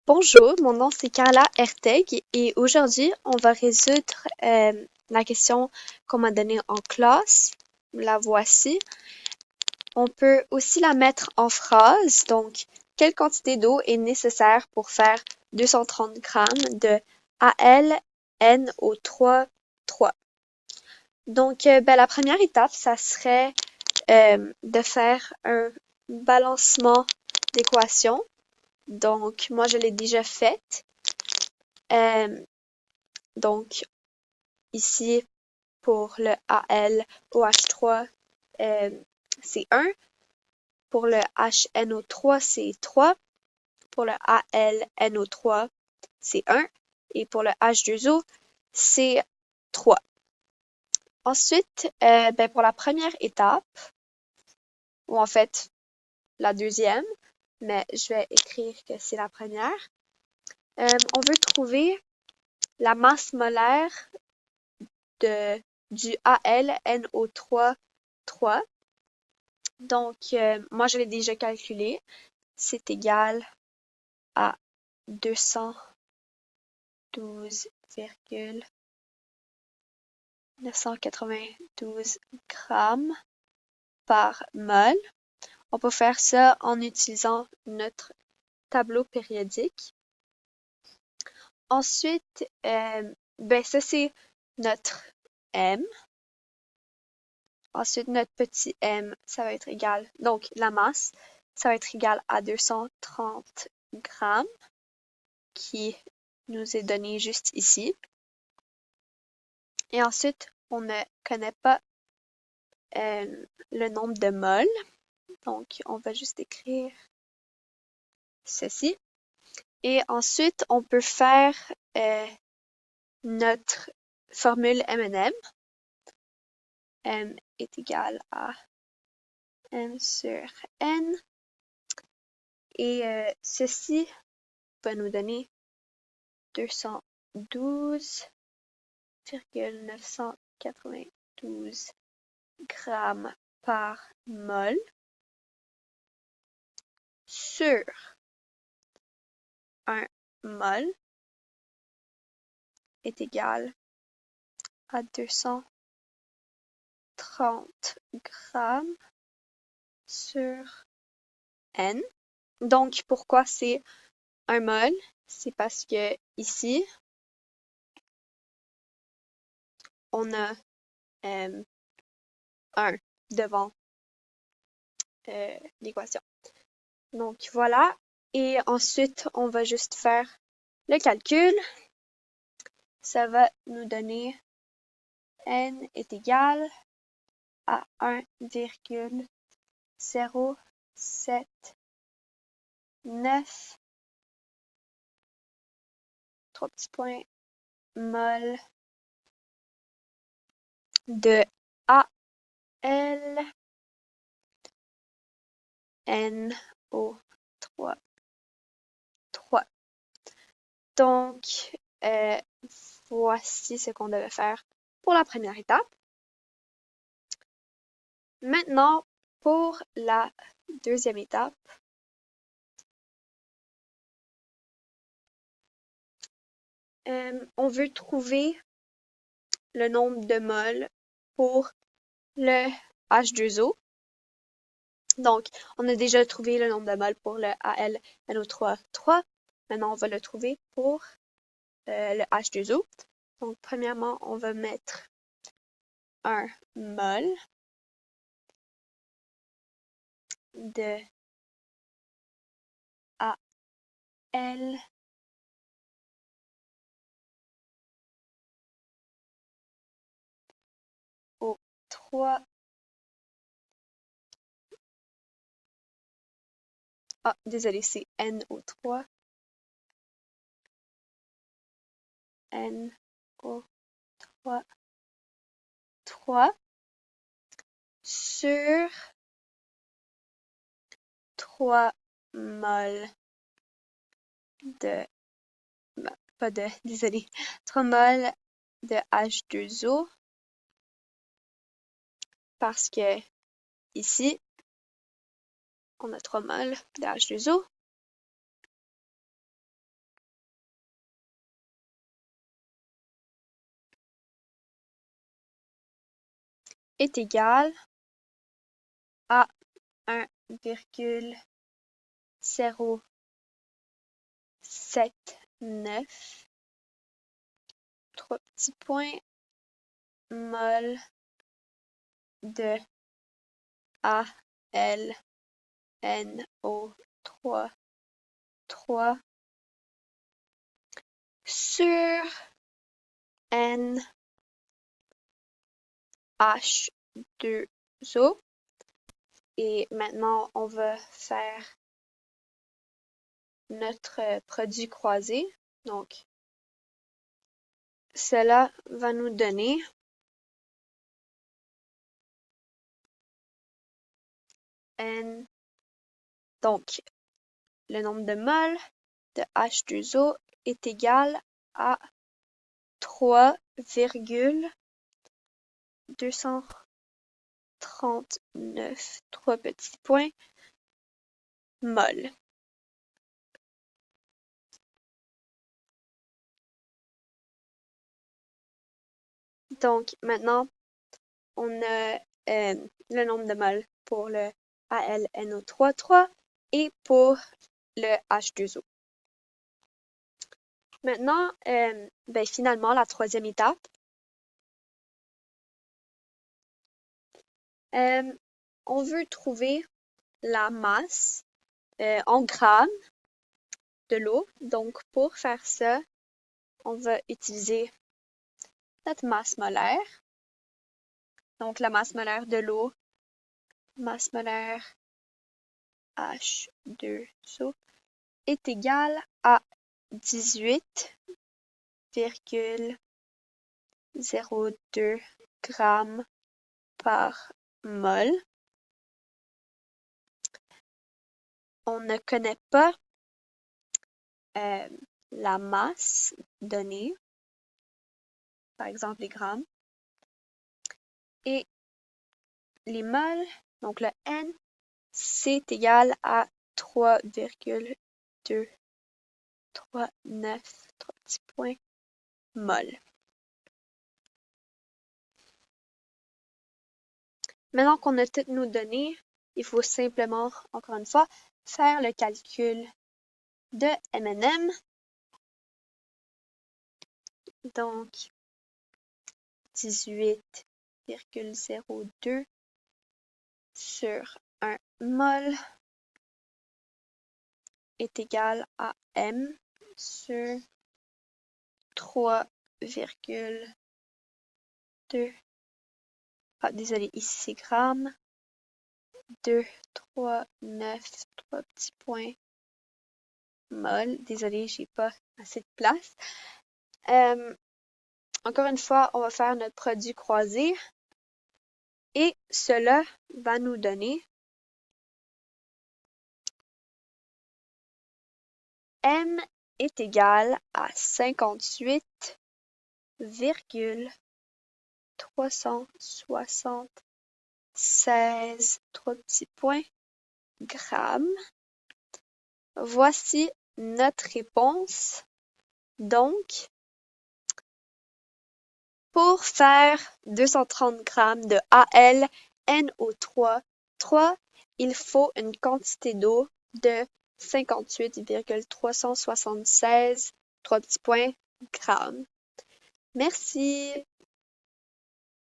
Bonjour, mon nom c'est Carla Herteg et aujourd'hui on va résoudre la question qu'on m'a donnée en classe. La voici. On peut aussi la mettre en phrase. Donc, quelle quantité d'eau est nécessaire pour faire 230 grammes de AlNO3? Donc, la première étape, ça serait de faire un balancement d'équations. Donc, moi, je l'ai déjà faite. Donc, ici, pour le AlOH3, c'est 1. Pour le HNO3, c'est 3. Pour le AlNO3, c'est 1. Et pour le H2O, c'est 3. Ensuite, pour la première étape, ou en fait, la deuxième, mais je vais écrire que c'est la première, on veut trouver la masse molaire du AlNO3. Donc, moi, je l'ai déjà calculé. C'est égal à 212,992 grammes par mol. On peut faire ça en utilisant notre tableau périodique. Ensuite, ça c'est notre M. Ensuite, notre petit m, ça va être égal, donc la masse, ça va être égal à 230 grammes, qui nous est donné juste ici. Et ensuite, on ne connaît pas le nombre de moles, donc on va juste écrire ceci. Et ensuite, on peut faire notre formule M&M. M est égal à M sur N. Et ceci va nous donner 212,992 grammes par mol sur 1 mol est égal à 230 grammes sur N. Donc, pourquoi c'est 1 mol? C'est parce que ici, on a 1 devant l'équation. Donc, voilà. Et ensuite, on va juste faire le calcul. Ça va nous donner N est égal à 1,079 3 petits points mol de AlNO3. Donc, voici ce qu'on devait faire pour la première étape. Maintenant, pour la deuxième étape, on veut trouver le nombre de moles pour le H2O. Donc, on a déjà trouvé le nombre de moles pour le AlNO3. Maintenant, on va le trouver pour le H2O. Donc, premièrement, on va mettre 1 mol de AlO3. Ah, désolé, c'est NO3. NO3 sur 3 moles de, pas de, désolé, 3 moles de H2O parce que ici, on a 3 moles de H2O. est égal à 1,079 3 petits points mol de AlNO3 sur NH2O. Et maintenant, on va faire notre produit croisé. Donc, cela va nous donner N. Donc, le nombre de moles de H2O est égal à 3,239 3 petits points mol. Donc, maintenant, on a le nombre de moles pour le AlNO3 et pour le H2O. Maintenant, finalement, la troisième étape. On veut trouver la masse en grammes de l'eau. Donc, pour faire ça, on va utiliser notre masse molaire. Donc, la masse molaire de l'eau, masse molaire H2O, est égale à 18,02 grammes par mol. On ne connaît pas la masse donnée, par exemple les grammes, et les moles, donc le N, c'est égal à 3,239 3 petits points mol. Maintenant qu'on a toutes nos données, il faut simplement, encore une fois, faire le calcul de M&M. Donc, 18,02 sur 1 mol est égal à M sur 3,2. Ah, désolé, ici c'est grammes. 2, 3, 9, 3 petits points mol. Désolé, j'ai pas assez de place. Encore une fois, on va faire notre produit croisé. Et cela va nous donner M est égal à 58,376 3 petits points grammes. Voici notre réponse. Donc, pour faire 230 grammes de AlNO3, il faut une quantité d'eau de 58,376 3 petits points grammes. Merci.